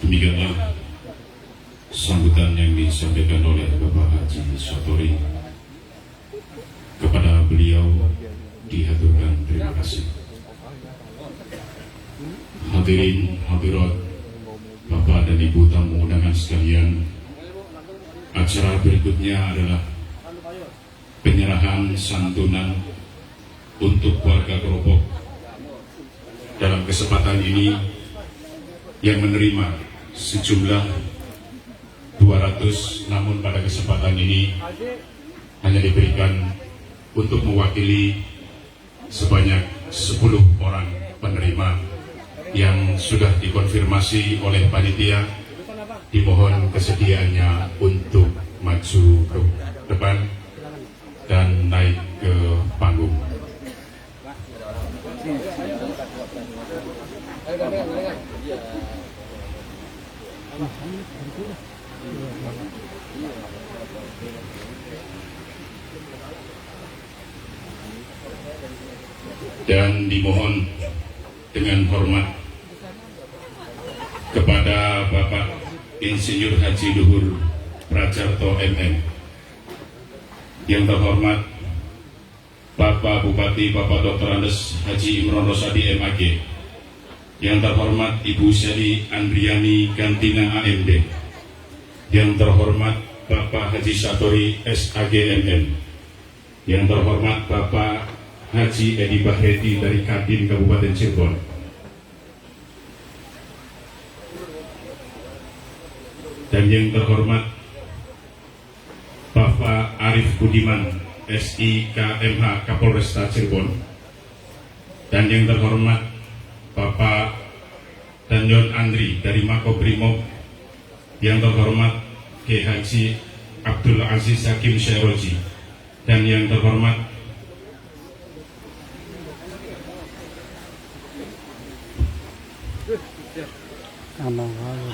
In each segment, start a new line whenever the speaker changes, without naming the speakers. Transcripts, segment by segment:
Demikianlah sambutan yang disampaikan oleh Bapak Haji Satori. Kepada beliau dihaturkan terima kasih. Hadirin hadirat, Bapak dan Ibu tamu undangan sekalian, acara berikutnya adalah penyerahan santunan untuk warga Keropok. Dalam kesempatan ini yang menerima sejumlah 200, namun pada kesempatan ini hanya diberikan untuk mewakili sebanyak 10 orang penerima yang sudah dikonfirmasi oleh panitia. Dimohon kesediaannya untuk maju ke depan dan naik ke panggung. Dan dimohon dengan hormat kepada Bapak Insinyur Haji Luhur Prajarto MM, yang terhormat Bapak Bupati Bapak Dr. Andes Haji Imron Rosadi MAG, yang terhormat Ibu Seli Andriani Gantina AMD, yang terhormat Bapak Haji Satori SAGMM, yang terhormat Bapak Haji Edi Bahredi dari Kadin Kabupaten Cirebon, dan yang terhormat Bapak Arif Budiman SIKMH Kapolresta Cirebon, dan yang terhormat Bapak Danyon Andri dari Makobrimob, yang terhormat Ki Haji Abdul Aziz Hakim Syairoji, dan yang terhormat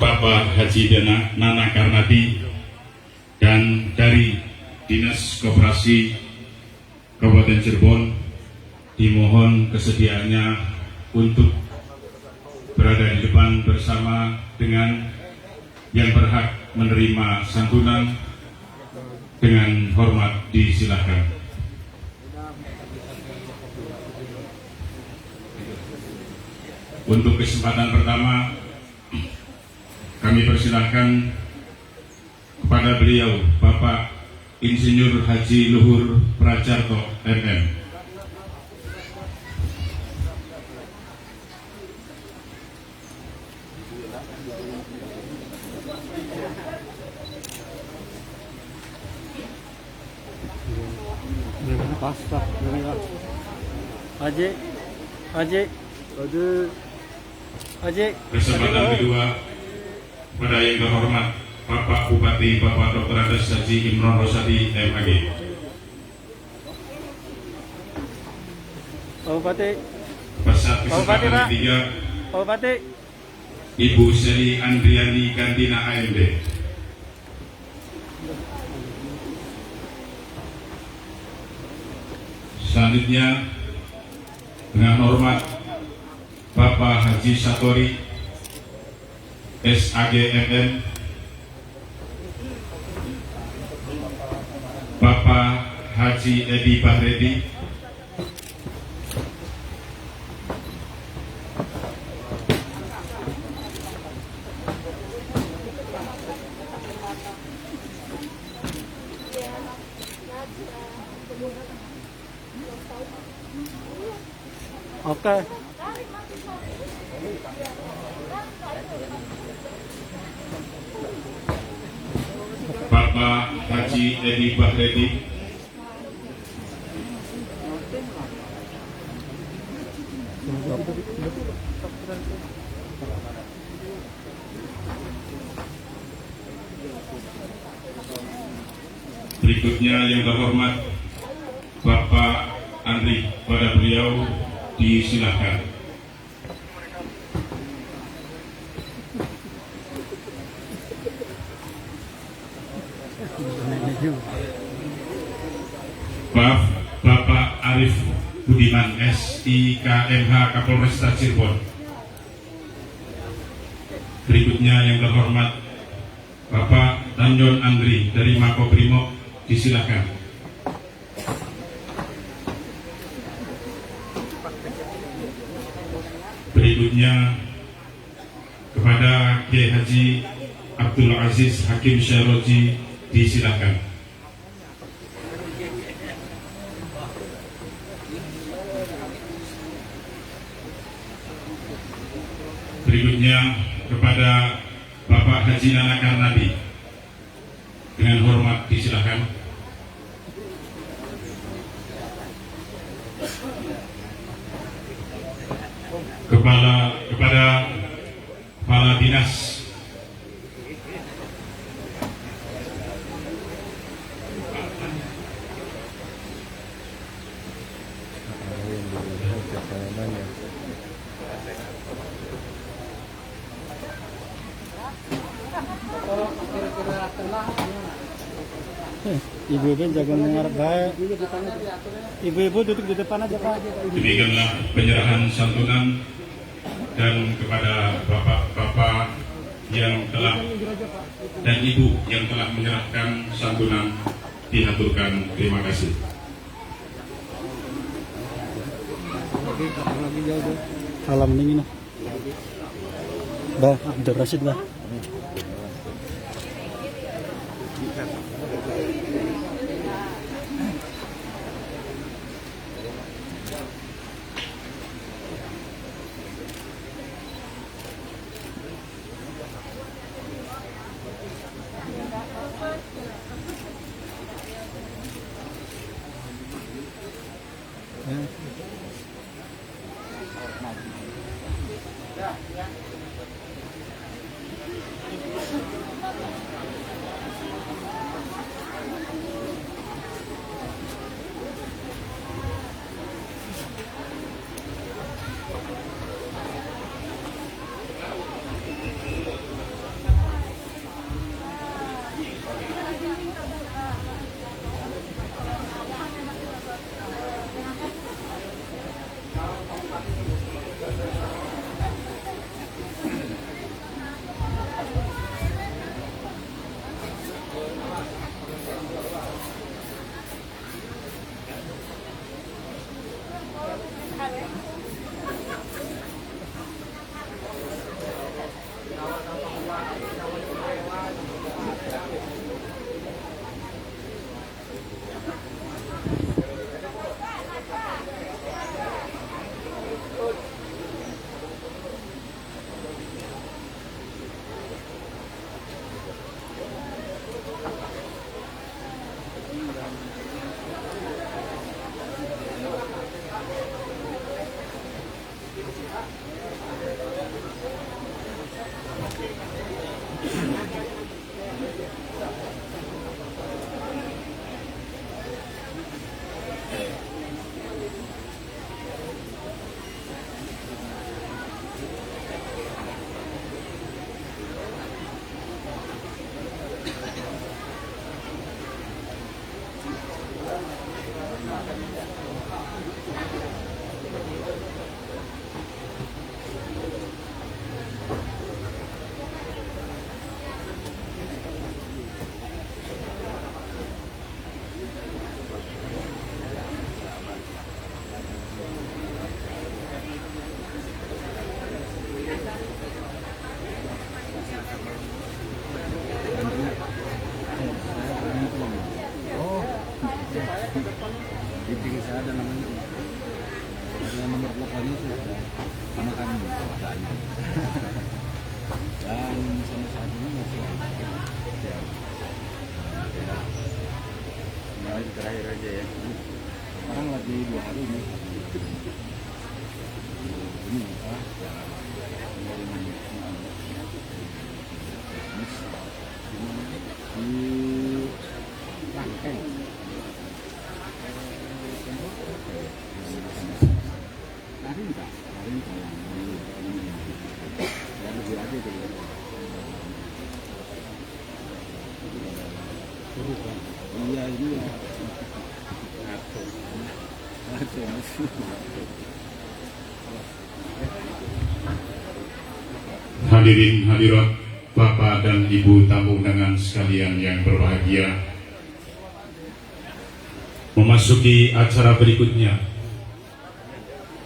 Bapak Haji Nana Karnadi, dan dari Dinas Koperasi Kabupaten Cirebon dimohon kesediaannya untuk berada di depan bersama dengan yang berhak menerima santunan. Dengan hormat disilakan. Untuk kesempatan pertama kami persilahkan kepada beliau Bapak Insinyur Haji Luhur Prajarto MM. Kesempatan kedua kepada yang terhormat Bapak Bupati Bapak Dr. Andes Haji Imron Rosadi MAG.
Pak Bupati.
Kesempatan ketiga
Pak Bupati.
Ibu Seli Andriani Gantina AMD. Selanjutnya dengan hormat Bapak Haji Satori SAGMM, Bapak Haji Edi Bahredi,
Oke.
Bapak Haji Edi Bahredi, berikutnya yang terhormat Bapak Andri, pada beliau disilakan. Bapak Arif Budiman SIKMH Kapolresta Cirebon. Berikutnya Berikutnya yang terhormat Bapak Tanjon Andri dari Makobrimob, disilakan. Berikutnya kepada Kiai Haji Abdul Aziz Hakim Syairoji, disilakan. Berikutnya kepada Bapak Haji Nana Karnadi, dengan hormat disilakan. Kepada Kepala Dinas
Ibu-ibu jaga mengarap baik. Ibu-ibu duduk di depan aja Pak.
Demikianlah penyerahan santunan, dan kepada bapak-bapak yang telah dan ibu yang telah menyerahkan santunan dihaturkan terima kasih.
Salam dingin. Bah, Abdul Rashid bah.
Terakhir aja ya. Sekarang lagi 2 hari ini. Ini apa? Di Rangkeng. Hari enggak? Ya lebih aja tuh. Iya ini ya.
Hadirin hadirat Bapak dan Ibu tamu undangan sekalian yang berbahagia, memasuki acara berikutnya,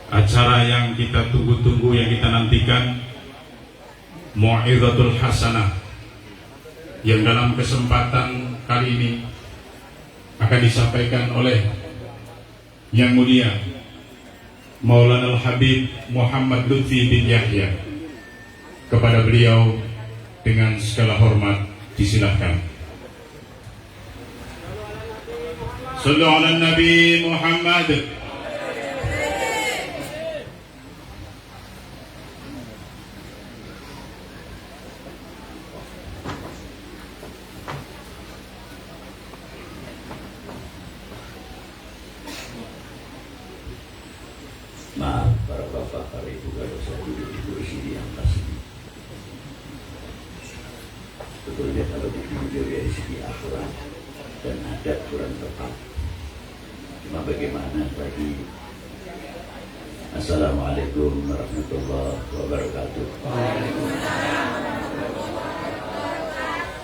acara yang kita tunggu-tunggu, yang kita nantikan, Mau'izatul Hasanah, yang dalam kesempatan kali ini akan disampaikan oleh Yang Mulia Maulana Al-Habib Muhammad Lutfi bin Yahya. Kepada beliau dengan segala hormat disilahkan. Sallu ala Nabi Muhammad.
Maaf para bapak, para ibu, kalau saya duduk di kursi di atas ini. Sebetulnya kalau ditinjau dari segi akhlak dan adat kurang tepat. Cuma bagaimana tadi? Assalamualaikum warahmatullahi wabarakatuh.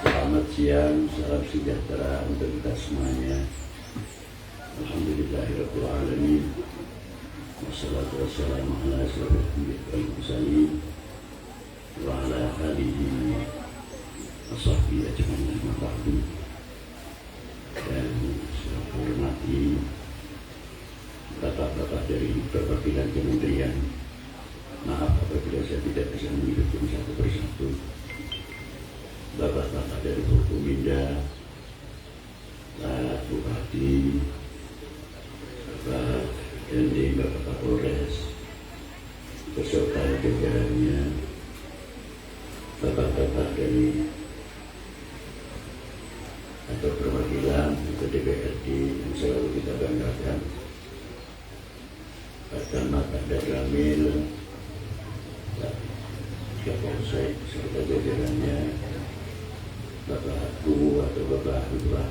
Selamat siang, salam sejahtera untuk kita semuanya. Alhamdulillahirabbil alamin. Wassalatu wassalamu ala asyrofil anbiya'i wal mursalin wa ala alihi wa sahbihi ajma'in, amma ba'du. Dan saya hormati bapak-bapak dari perwakilan kementerian. Maaf apabila saya tidak bisa menyebutkan satu persatu. Bapak-bapak dari Forkominda, Pak Bupati, Bapak dan Bapak Kapolres, beserta jajarannya, bapak-bapak dari atau perwakilan atau DPRD yang selalu kita banggakan, Pak Camat, Pak Ramil, Pak Kapolsek, beserta jajarannya, Bapak Guru atau Bapak Lurah,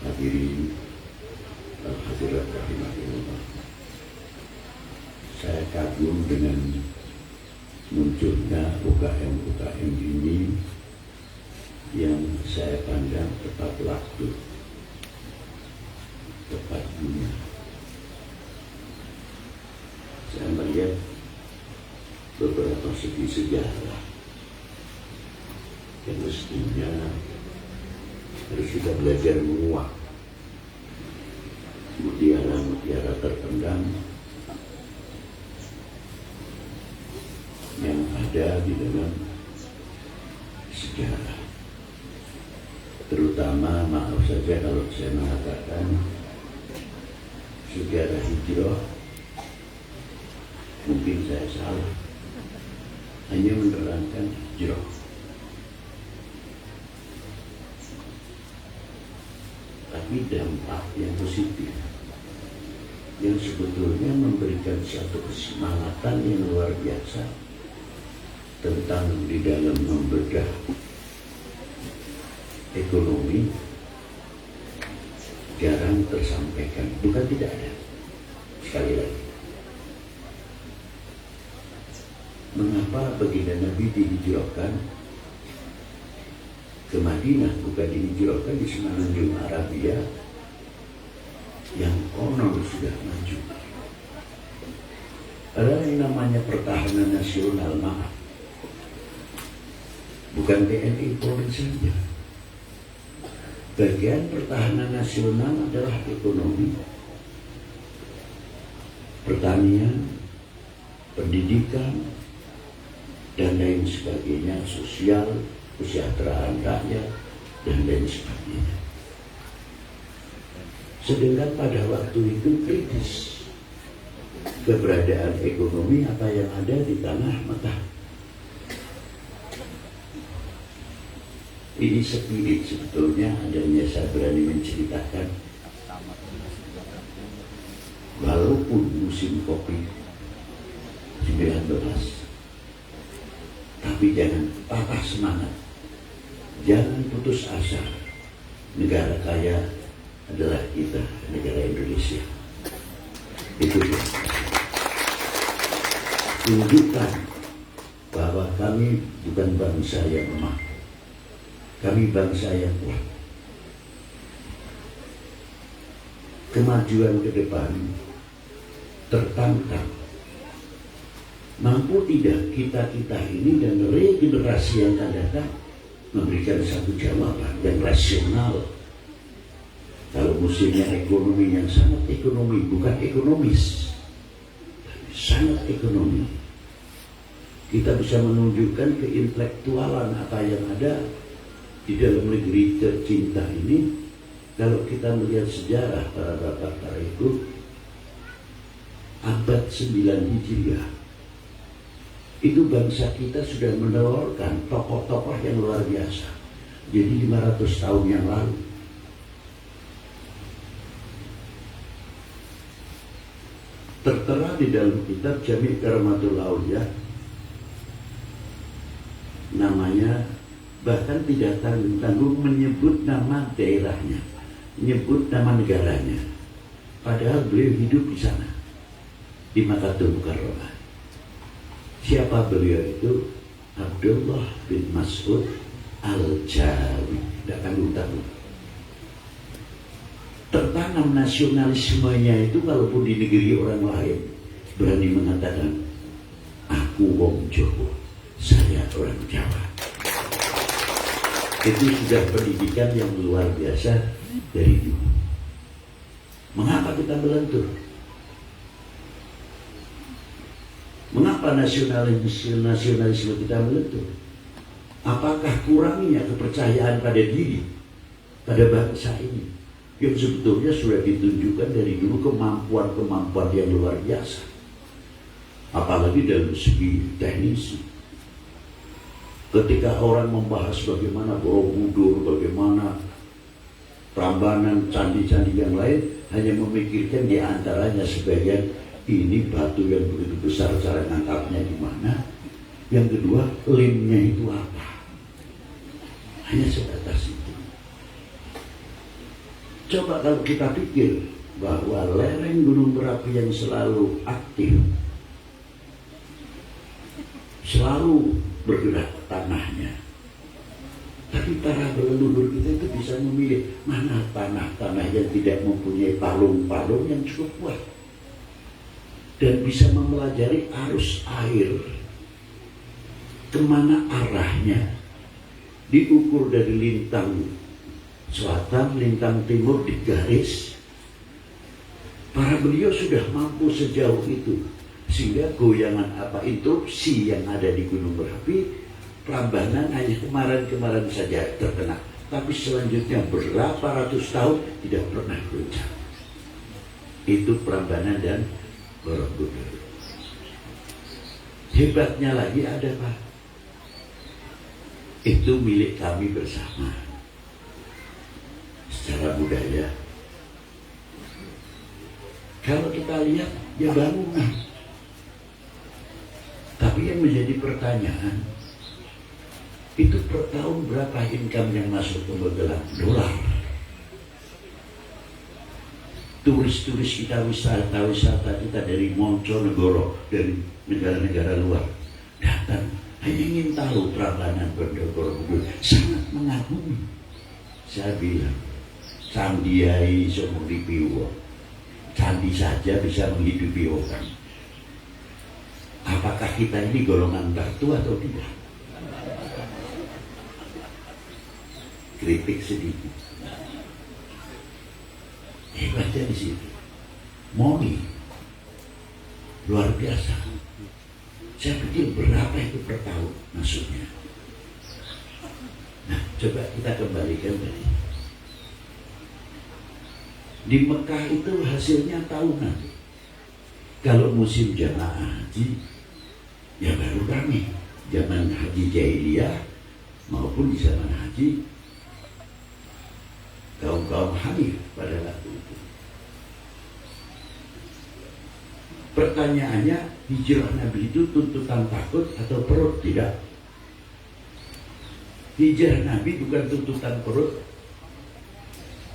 hadirin hadirat rahimahullah. Saya kagum dengan munculnya UKM-UKM ini yang saya pandang tepat waktu, tepat guna. Saya melihat beberapa segi sejarah yang mestinya harus kita belajar menguak mutiara-mutiara terpendam yang ada di dalam sejarah. Terutama, maaf saja kalau saya mengatakan sejarah hijrah, mungkin saya salah, hanya menerangkan hijrah. Tapi dampak yang positif, yang sebetulnya memberikan satu kesemangatan yang luar biasa tentang di dalam membedah ekonomi, jarang tersampaikan. Bukan tidak ada. Sekali lagi, mengapa baginda Nabi dihijrahkan ke Madinah, bukan dihijrahkan di Semenanjung Arabia yang konon sudah maju? Ada yang namanya pertahanan nasional, maaf, bukan TNI Polri saja. Bagian pertahanan nasional adalah ekonomi, pertanian, pendidikan, dan lain sebagainya, sosial, kesejahteraan rakyat, dan lain sebagainya. Sedangkan pada waktu itu kritis keberadaan ekonomi apa yang ada di tanah Mekah. Ini spirit sebetulnya adanya, saya berani menceritakan, walaupun musim COVID-19, tapi jangan patah semangat, jangan putus asa. Negara kaya adalah kita, negara Indonesia. Itu dia. Tunjukkan bahwa kami bukan bangsa yang lemah. Kami bangsa yang kuat. Kemajuan ke depan tertantang. Mampu tidak kita ini dan regenerasi yang akan datang memberikan satu jawaban yang rasional. Kalau musimnya ekonomi yang sangat ekonomi, bukan ekonomis, tapi sangat ekonomi, kita bisa menunjukkan keintelektualan apa yang ada di dalam negeri tercinta ini. Kalau kita melihat sejarah para bapak para ibu, abad 9 Hijriah, itu bangsa kita sudah menelurkan tokoh-tokoh yang luar biasa. Jadi 500 tahun yang lalu. Tertera di dalam kitab Jami' Karamatul Aulia, namanya bahkan tidak tanggung-tanggung menyebut nama daerahnya, menyebut nama negaranya. Padahal beliau hidup di sana, di Makkatul Mukarramah. Siapa beliau itu? Abdullah bin Mas'ud Al-Jawi. Tidak tanggung-tanggung. Tertanam nasionalismenya itu, walaupun di negeri orang lain berani mengatakan, aku wong Jawa, saya orang Jawa. Itu sudah pendidikan yang luar biasa dari dulu. Mengapa kita melentur? Mengapa nasionalisme kita melentur? Apakah kurangnya kepercayaan pada diri, pada bangsa ini, yang sebetulnya sudah ditunjukkan dari dulu kemampuan-kemampuan yang luar biasa, apalagi dalam segi teknisi. Ketika orang membahas bagaimana Borobudur, bagaimana Prambanan, candi-candi yang lain, hanya memikirkan di antaranya sebagian, ini batu yang begitu besar, cara ngangkatnya gimana. Yang kedua, lemnya itu apa. Hanya sebatas itu. Coba kalau kita pikir bahwa lereng gunung berapi yang selalu aktif, selalu bergerak tanahnya, tapi para leluhur kita itu bisa memilih mana tanah-tanah yang tidak mempunyai palung-palung yang cukup kuat, dan bisa mempelajari arus air kemana arahnya, diukur dari lintang selatan, lintang timur, digaris. Para beliau sudah mampu sejauh itu, sehingga goyangan apa interupsi yang ada di gunung berapi Prambanan hanya kemarin-kemarin saja terkena, tapi selanjutnya berapa ratus tahun tidak pernah goncang. Itu Prambanan dan Borobudur. Hebatnya lagi ada Pak, itu milik kami bersama secara budaya. Kalau kita lihat ya bangunan, tapi yang menjadi pertanyaan, itu per tahun berapa income yang masuk ke Magelang? Dolar. Turis-turis kita, wisata kita dari Monconegoro, dari negara-negara luar datang hanya ingin tahu Prambanan Borobudur, sangat mengagumi. Saya bilang, Candiai Somong Dipiwo, candi saja bisa menghidupi orang. Apakah kita ini golongan batu atau tidak? Kritik sedikit. Hebatnya di situ. Moni luar biasa. Saya pikir berapa itu per tahun masuknya. Nah, coba kita kembalikan tadi. Di Mekah itu hasilnya tahunan. Kalau musim jamaah haji, ya baru kami zaman haji jahiliyah maupun di zaman haji kaum Hanif pada waktu itu. Pertanyaannya, hijrah Nabi itu tuntutan takut atau perut? Tidak. Hijrah Nabi bukan tuntutan perut,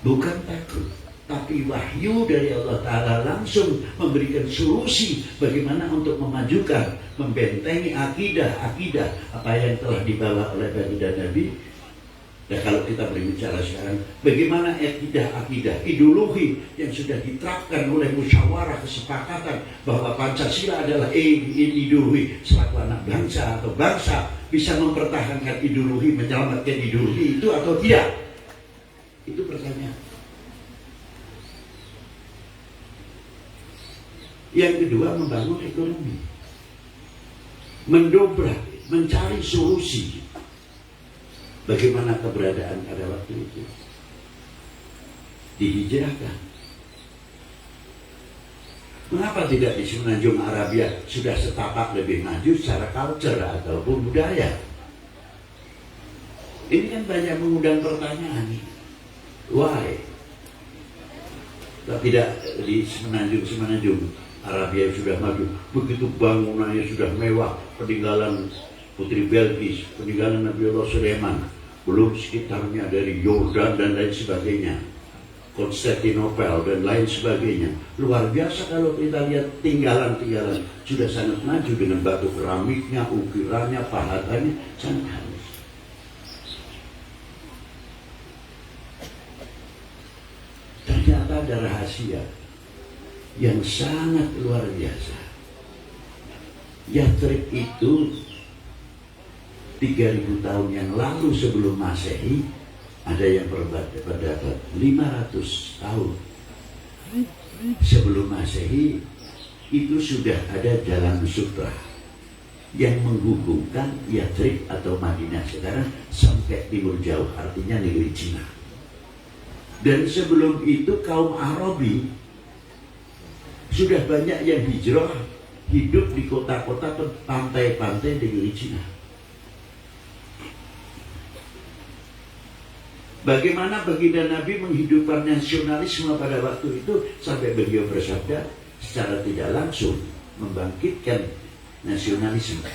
bukan takut, tapi wahyu dari Allah Ta'ala langsung memberikan solusi bagaimana untuk memajukan, membentengi akidah apa yang telah dibawa oleh baginda Nabi. Dan kalau kita berbicara sekarang, bagaimana akidah ideologi yang sudah diterapkan oleh musyawarah kesepakatan bahwa Pancasila adalah ideologi selaku anak bangsa atau bangsa bisa mempertahankan ideologi, menyelamatkan ideologi itu atau tidak? Itu pertanyaan. Yang kedua, membangun ekonomi, mendobrak, mencari solusi. Bagaimana keberadaan pada waktu itu? Dihijrahkan. Mengapa tidak di Semenanjung Arabia sudah setapak lebih maju secara culture ataupun budaya? Ini kan banyak mengundang pertanyaan. Why? Tidak di Semenanjung Arabia sudah maju, begitu bangunannya sudah mewah, peninggalan Putri Belkis, peninggalan Nabiullah Sulaiman, belum sekitarnya dari Yordan dan lain sebagainya, Konstantinopel dan lain sebagainya. Luar biasa kalau kita lihat tinggalan-tinggalan sudah sangat maju dengan batu keramiknya, ukirannya, pahatannya sangat halus. Ternyata ada rahasia yang sangat luar biasa. Yathrib itu 3000 tahun yang lalu sebelum Masehi, ada yang berpendapat 500 tahun sebelum Masehi itu sudah ada jalan sutra yang menghubungkan Yathrib atau Madinah sekarang sampai timur jauh, artinya negeri Cina. Dan sebelum itu kaum Arabi sudah banyak yang hijrah, hidup di kota-kota pantai-pantai negeri Cina. Bagaimana baginda Nabi menghidupkan nasionalisme pada waktu itu sampai beliau bersabda secara tidak langsung membangkitkan nasionalisme.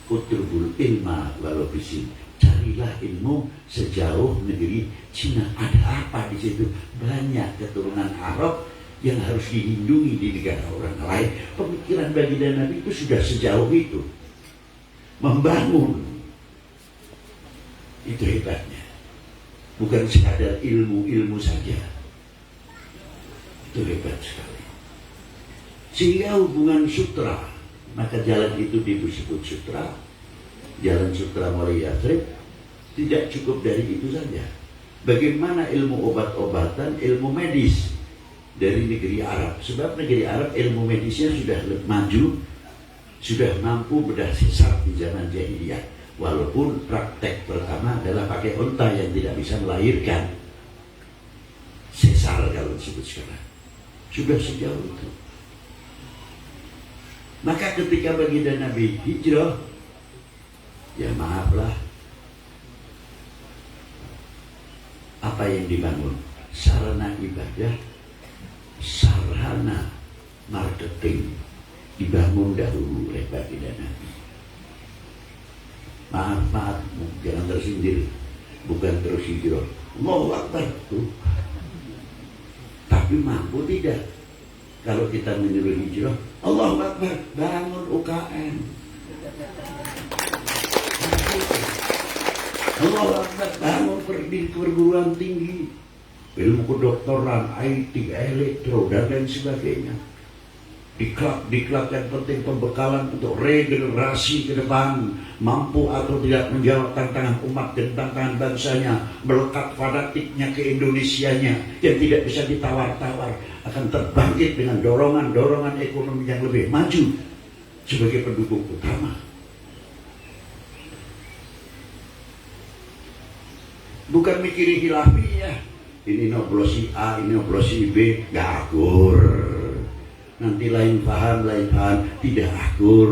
Utrubul ilma walau bisin, carilah ilmu sejauh negeri Cina. Ada apa di situ? Banyak keturunan Arab yang harus dilindungi di negara orang lain. Pemikiran baginda Nabi itu sudah sejauh itu, membangun. Itu hebatnya. Bukan sekadar ilmu-ilmu saja. Itu hebat sekali. Sehingga hubungan sutra, maka jalan itu disebut sutra. Jalan sutra mulai Yathrib tidak cukup dari itu saja. Bagaimana ilmu obat-obatan, ilmu medis dari negeri Arab. Sebab negeri Arab ilmu medisnya sudah maju, sudah mampu bedah sesar di zaman jahiliyah. Walaupun praktek pertama adalah pakai unta yang tidak bisa melahirkan, sesar kalau disebut sekarang. Sudah sejauh itu. Maka ketika baginda Nabi hijrah, ya maaflah, apa yang dibangun? Sarana ibadah, sarana marketing dibangun dahulu oleh baginda Nabi. Maaf, jangan tersindir, bukan terus hijrah. Allahu Akbar tuh. Tapi mampu tidak? Kalau kita menyuruh hijrah, Allahu Akbar, bangun UKM. Allahu Akbar, bangun perguruan tinggi, ilmu kedokteran, IT, elektro dan lain sebagainya. Diklat yang penting pembekalan untuk regenerasi ke depan, mampu atau tidak menjawab tantangan umat dan tantangan bangsanya, melekat fanatiknya ke Indonesianya yang tidak bisa ditawar-tawar, akan terbangkit dengan dorongan-dorongan ekonomi yang lebih maju sebagai pendukung utama. Bukan mikirin hilafiyah, ini noblosi A, ini noblosi B, gak akur. Nanti lain paham, tidak akur.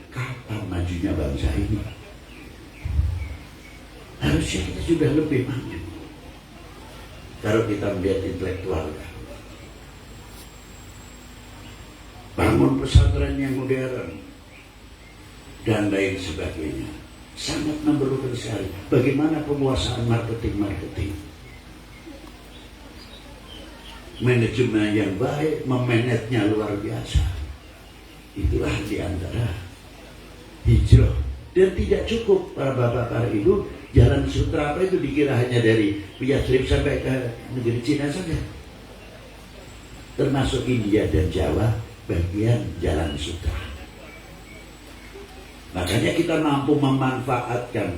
Kapan majunya bangsa ini? Harusnya kita sudah lebih maju. Kalau kita melihat intelektual, bangun pesantren yang modern dan lain sebagainya, sangat memerlukan sekali. Bagaimana penguasaan marketing? manajemen yang baik, memanajenya luar biasa. Itulah diantara hijrah. Dan tidak cukup para bapak, para ibu, jalan sutra apa itu dikira hanya dari Yathrib sampai ke negeri Cina saja. Termasuk India dan Jawa, bagian jalan sutra. Makanya kita mampu memanfaatkan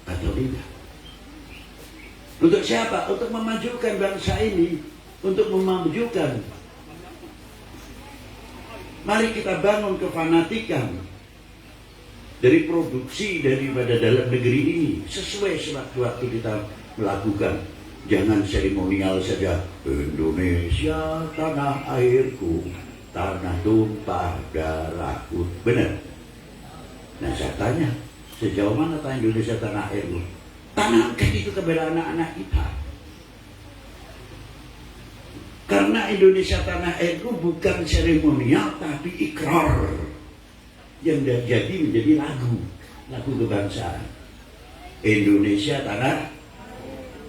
atau tidak. Untuk siapa? Untuk memajukan bangsa ini, untuk memajukan. Mari kita bangun kefanatikan dari produksi daripada dalam negeri ini sesuai sewaktu-waktu kita melakukan. Jangan seremonial saja. Indonesia tanah airku, tanah tumpah darahku. Benar. Nah saya tanya, sejauh mana tanah Indonesia tanah airku? Tanamkan itu kepada anak-anak kita. Karena Indonesia tanah airku bukan seremonial tapi ikrar yang jadi menjadi lagu kebangsaan. Indonesia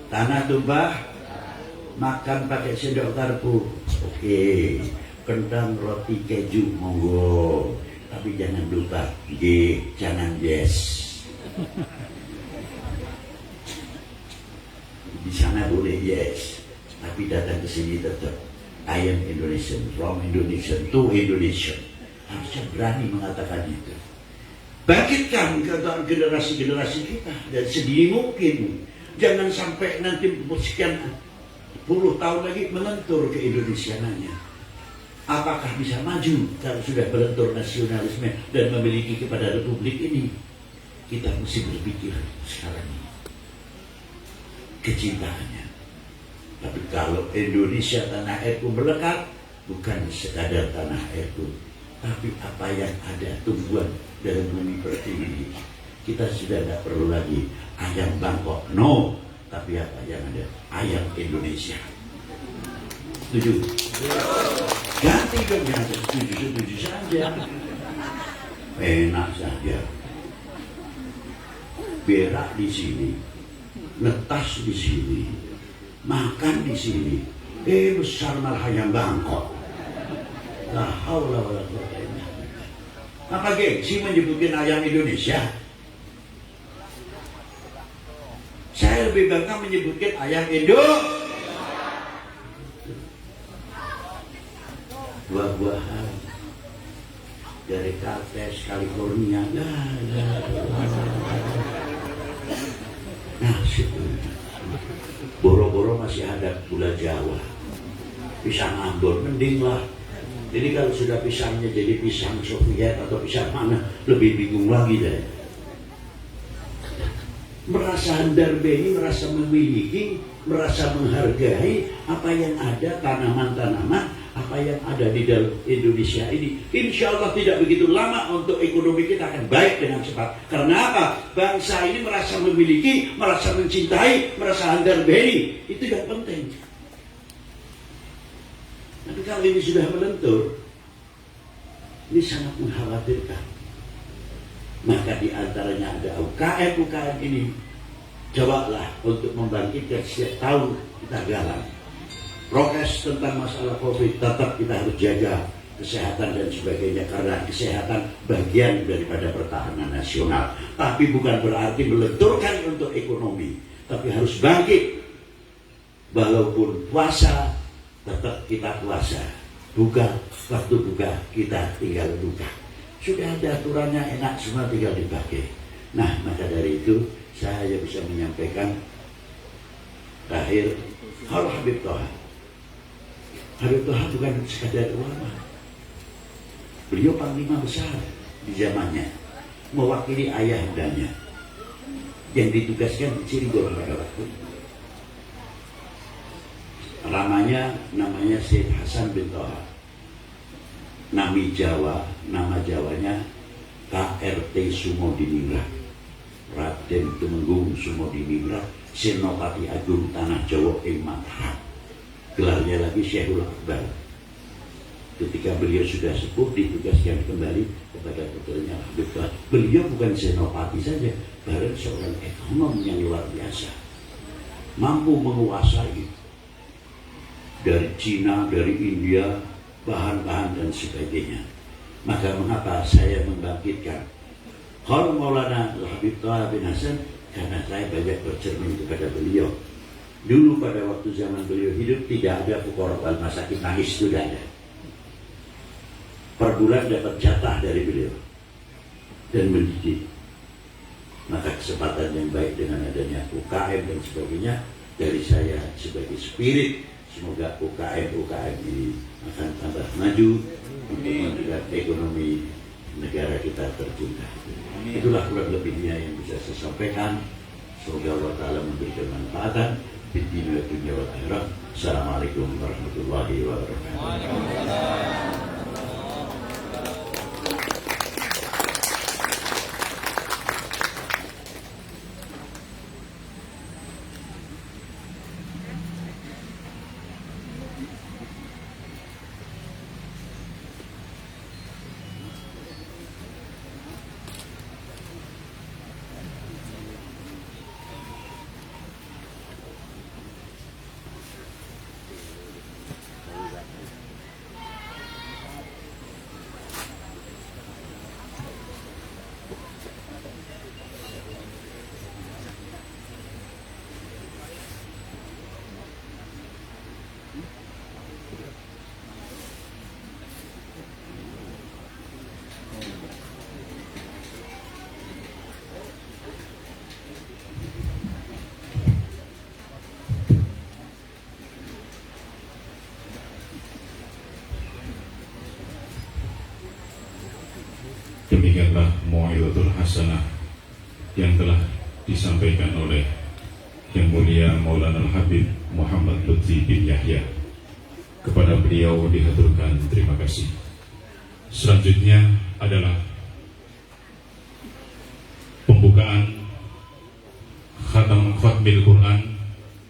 tanah tumpah, makan pakai sendok garpu. Oke, kentang roti keju monggo, tapi jangan lupa jangan yes. Di sana boleh yes, tapi datang ke sini tetap I am Indonesian, from Indonesian to Indonesian. Harusnya berani mengatakan itu. Bangkitkan generasi-generasi kita dan sedini mungkin. Jangan sampai nanti sekian puluh tahun lagi melentur ke Indonesiananya. Apakah bisa maju kalau sudah melentur nasionalisme dan memiliki kepada republik ini? Kita mesti berpikir sekarang ini kecintaannya. Tapi kalau Indonesia tanah airku melekat, bukan sekadar tanah airku, tapi apa yang ada tumbuhan dalam bumi pertiwi ini. Kita sudah tidak perlu lagi ayam Bangkok, no, tapi apa yang ada? Ayam Indonesia. Setuju? Ganti dong, jangan setuju saja. Enak saja. Berak di sini, netas di sini, makan di sini. Besar malah ayam Bangkok. La haula wala quwwata illa billah. Apa gengsi menyebutkan ayam Indonesia? Saya lebih bangga menyebutkan ayam Indo. Buah-buahan dari Caltech, California. Nah, situ. Boro-boro masih ada gula Jawa. Pisang Ambon mending lah. Jadi kalau sudah pisangnya jadi pisang Soviet atau pisang mana, lebih bingung lagi deh. Merasa handarbeni, merasa memiliki, merasa menghargai apa yang ada, tanaman-tanaman, apa yang ada di dalam Indonesia ini. Insya Allah tidak begitu lama untuk ekonomi kita akan baik dengan cepat. Karena apa? Bangsa ini merasa memiliki, merasa mencintai, merasa handarbeni. Itu yang penting. Tapi kalau ini sudah melentur, ini sangat mengkhawatirkan. Maka di antaranya ada UKM ini. Cobalah untuk membangkitkan setiap tahun kita galang. Prokes tentang masalah COVID tetap kita harus jaga kesehatan dan sebagainya. Karena kesehatan bagian daripada pertahanan nasional. Tapi bukan berarti melenturkan untuk ekonomi. Tapi harus bangkit. Walaupun puasa, tetap kita puasa. Buka, waktu buka kita tinggal buka. Sudah ada aturannya, enak semua, tinggal dipakai. Nah, maka dari itu saya bisa menyampaikan terakhir, kalau Habib Toha bukan sekadar ulama. Beliau panglima besar di zamannya, mewakili ayahandanya yang ditugaskan di Cirebon pada waktu itu. Namanya Syed Hasan bin Toha. Nama Jawanya KRT Sumodiningrat, Raden Tumenggung Sumodiningrat, Senopati Agung Tanah Jawa ing Mataram. Gelarnya lagi Syekhul Akbar. Ketika beliau sudah sepuh, ditugaskan kembali kepada putranya Habib Toha. Beliau bukan senopati saja, bahkan seorang ekonom yang luar biasa, mampu menguasai dari Cina, dari India, bahan-bahan dan sebagainya. Maka mengapa saya membangkitkan Khaul Maulana Habib Thaha bin Hasan? Karena saya banyak bercermin kepada beliau. Dulu pada waktu zaman beliau hidup tidak ada fuqara wal masakin, nangis itu tidak ada. Per bulan dapat jatah dari beliau dan mendidik. Maka kesempatan yang baik dengan adanya UKM dan sebagainya dari saya sebagai spirit, semoga UKM ini akan tambah maju untuk menjaga ekonomi negara kita tercinta. Itulah kurang lebihnya yang bisa saya sampaikan. Semoga Allah Ta'ala memberikan manfaatan di dunia wal akhirat. Assalamualaikum warahmatullahi wabarakatuh.
Demikianlah Mau'izatul Hasanah yang telah disampaikan oleh Yang Mulia Maulana Al-Habib Muhammad Lutfi bin Yahya. Kepada beliau dihaturkan terima kasih. Selanjutnya adalah pembukaan Khatam Khatmil Quran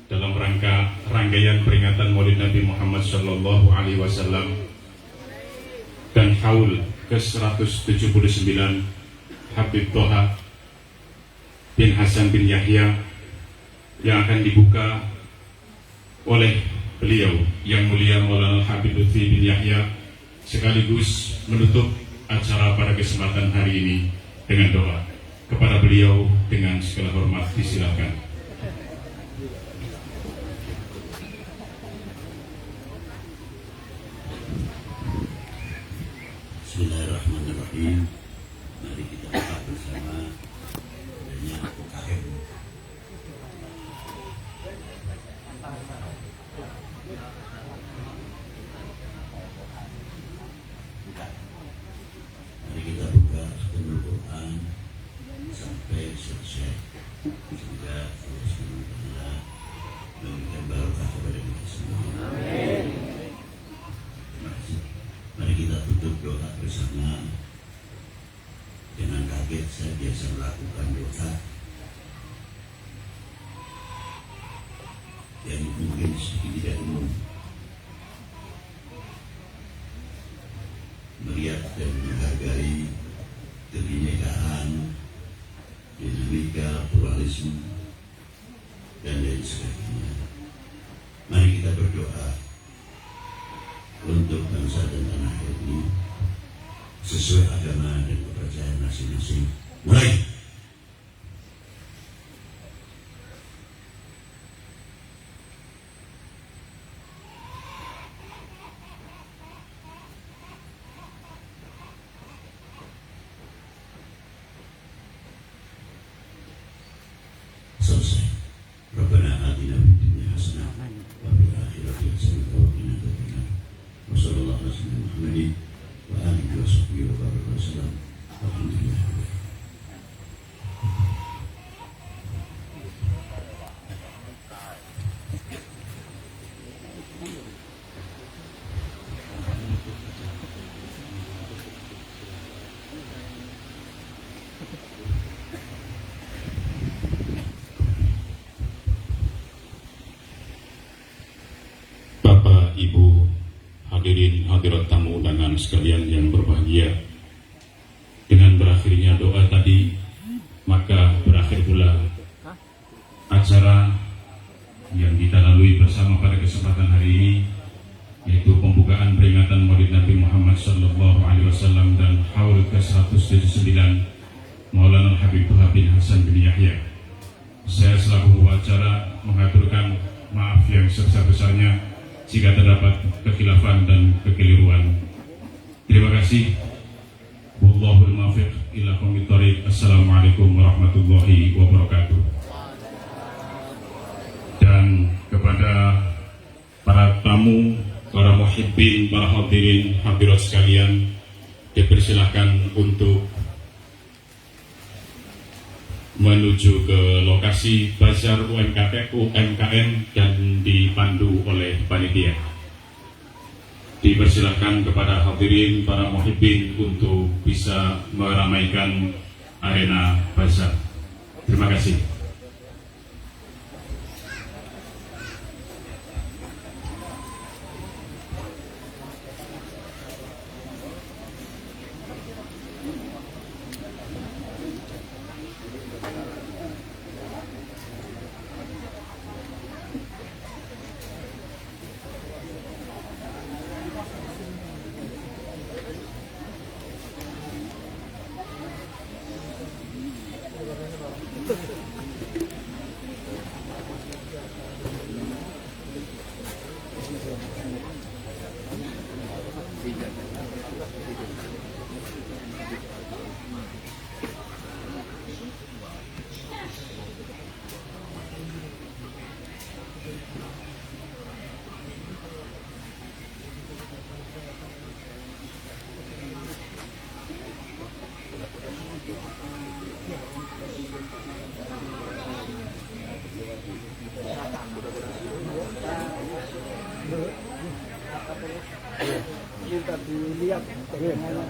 dalam rangka rangkaian peringatan Maulid Nabi Muhammad Sallallahu Alaihi Wasallam dan haul ke-179 Habib Thaha bin Hasan bin Yahya yang akan dibuka oleh beliau Yang Mulia Maulana Habib Lutfi bin Yahya, sekaligus menutup acara pada kesempatan hari ini dengan doa. Kepada beliau dengan segala hormat disilakan.
Bismillahirrahmanirrahim. Mari kita doa bersama adanya UKM. Mari kita buka Khatamul Quran sampai selesai. Semoga Allah SWT memberikan barokah kepada kita semua. Amin. Terima kasih. Mari kita tutup doa bersama. Jangan kaget, saya biasa melakukan doa yang mungkin sedikit tidak umum. Melihat dan menghargai kebinekaan, dinamika, pluralisme, dan lain sebagainya. Mari kita berdoa untuk bangsa dan tanah air ini sesuai agama dan kepercayaan masing-masing. Mulai. Selesai. Rabbana atina fid dunya hasanah wa fil akhirati hasanah wa qina adzabannar. Wassallallahu ala sayyidina Muhammadin wa alihi wa sahbihi wa baraka wasallam. Alhamdulillah.
Bapak, Ibu, hadirin hadirat tamu undangan sekalian yang berbahagia, dengan berakhirnya doa tadi, maka berakhir pula acara yang kita lalui bersama pada kesempatan hari ini peringatan Maulid Nabi Muhammad Sallallahu Alaihi Wasallam dan Haul ke-179 Maulana Habib Tuhab bin Hasan bin Yahya. Saya selaku wawancara mengaturkan maaf yang sebesar-besarnya jika terdapat kekhilafan dan kekeliruan. Terima kasih. Wallahul muwaffiq ila aqwamit thoriq. Assalamualaikum warahmatullahi wabarakatuh. Dan kepada para tamu, para muhibbin, para hadirin, hadirat sekalian, dipersilahkan untuk menuju ke lokasi bazar UMKM dan dipandu oleh panitia. Dipersilahkan kepada hadirin, para muhibbin untuk bisa meramaikan arena bazar. Terima kasih.
Minta dilihat bagaimana.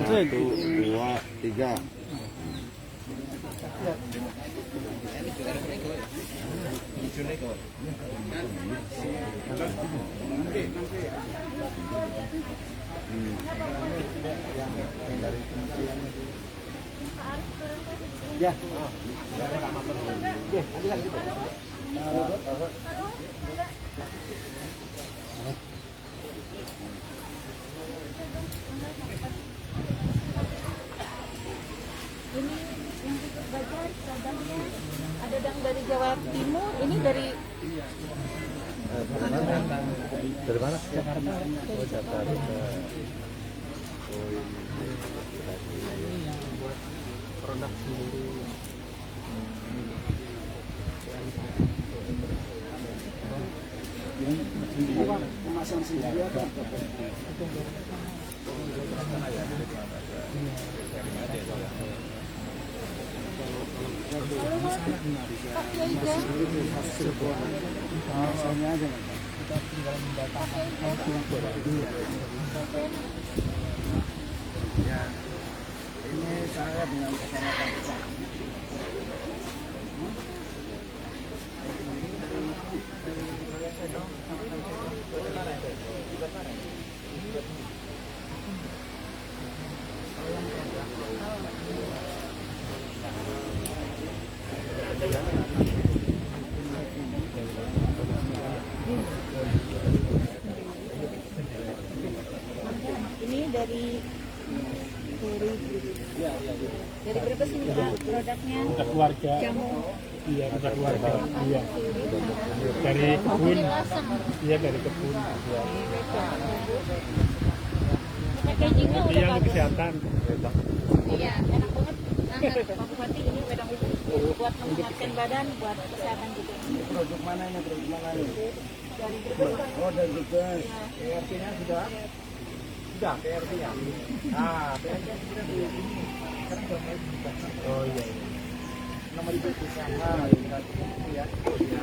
Satu, dua, tiga.
Ya.
Ini yang ikut bazar sadangnya ada yang dari Jawa Timur, ini dari
Dari mana?
Jakarta.
Oh, Jakarta. Oh, ini
Produk sendiri. Apa? Kemasan sendiri apa? Kemasannya aja nggak? Kita tinggal mendatangkan ya. Ini saya dengan kecamatan Kecak.
ini dari berapa sih produknya?
Ada keluarga.
Jamu.
Iya, ada keluarga. Iya. Dari kebun. Iya, dari kebun. Iya.
Packagingnya udah
Yang
bagus.
kesehatan.
Iya, enak banget. Pak Bupati ini wedang buat menyehatkan badan, buat kesehatan juga.
Produk mana ini? Produk mana ini?
Dari Brebes.
Oh, dari Brebes. PRT-nya sudah? Sudah, PRT ya? Ah, PRT sudah di ini. Sekarang sudah mulai buka. Oh iya. Nomor itu sama ya.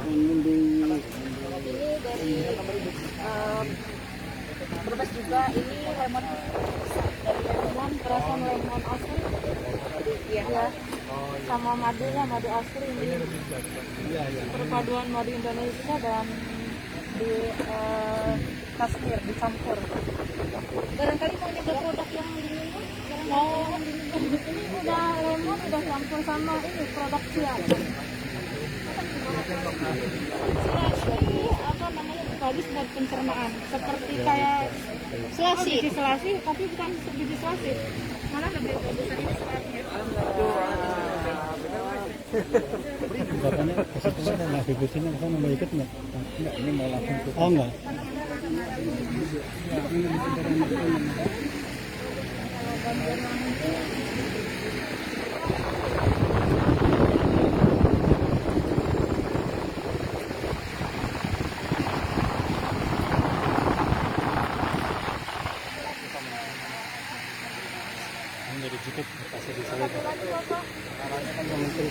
Ini dari Brebes juga, ini lemon dari lemon, perasan lemon asli. Iya. Sama madunya, madu asli ini.
Iya, iya.
Perpaduan madu Indonesia dan di kasir dicampur. Barangkali mau nyoba produk yang diminum, mau ini udah lemon udah campur sama ini produk siap. Ini apa namanya bagus buat pencernaan, seperti kayak biji selasi, tapi bukan biji selasi, malah lebih bagusan ini seratnya.
Katanya kesana nggak bibitnya kesana mau ikut nggak? Nggak, ini mau langsung ke. Oh nggak. Dari situ kasih di sana. Arahnya kan yang menteri.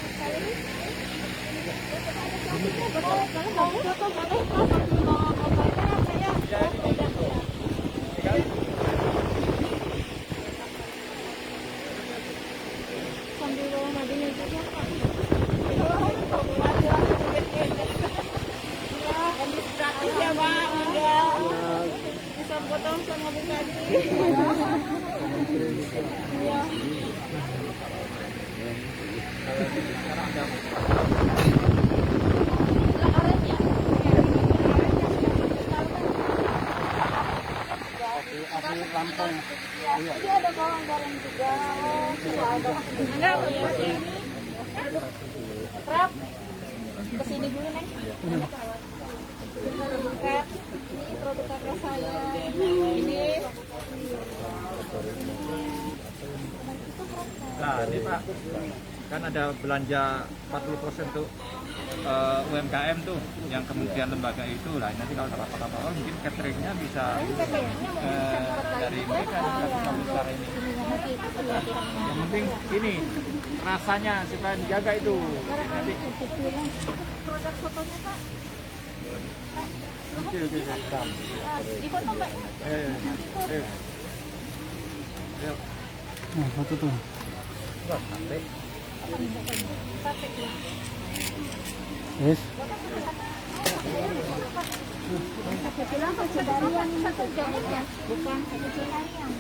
Sambil bawa madunya juga Pak. Gratis ya Pak, enggak. Bisa potong sama Bu Kadi. Iya. Ini ada bawang goreng juga. Ada. Enggak, ini. Krab. Kesini dulu, Neng. Krab. Ini produk kakak saya. Ini.
Nah, ini Pak, kan ada belanja 40% tuh UMKM tuh, yang kementerian lembaga itu lah. Nanti kalau ada apa-apa, mungkin cateringnya bisa dari mereka yang besar ini. Yang penting ini rasanya supaya dijaga itu. Nanti.
Produk fotonya Pak.
Oke.
Di foto Mbak.
Nah, foto tuh. Yes.
Bilang kecilarian ini kerjanya, bukan kecilarian.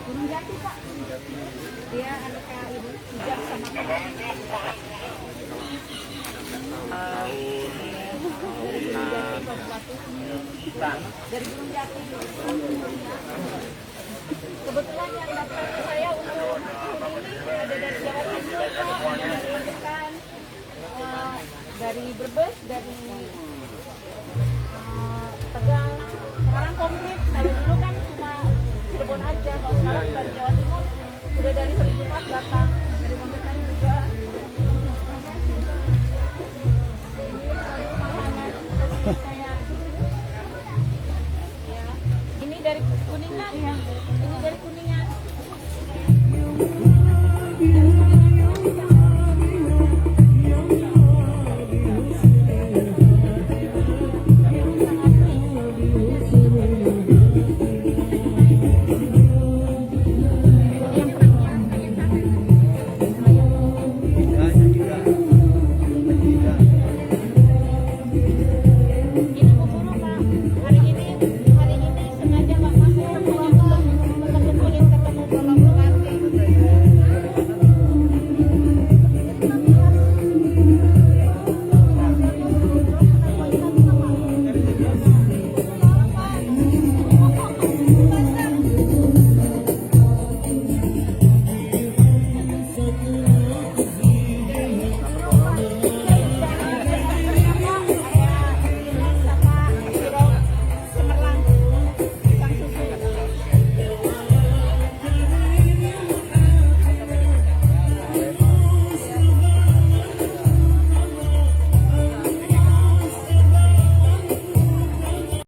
Gunung Jati Pak. Dia anak ibu hijab sama dari Gunung Jati. Kebetulan yang daftar ke saya untuk ini ada dari Jawa Timur, ada dari Pekan, dari Brebes, dari Tegal. Sekarang komplit. Kalau dulu kan cuma Cirebon aja. Kalau sekarang dari Jawa Timur udah dari hari Jumat datang.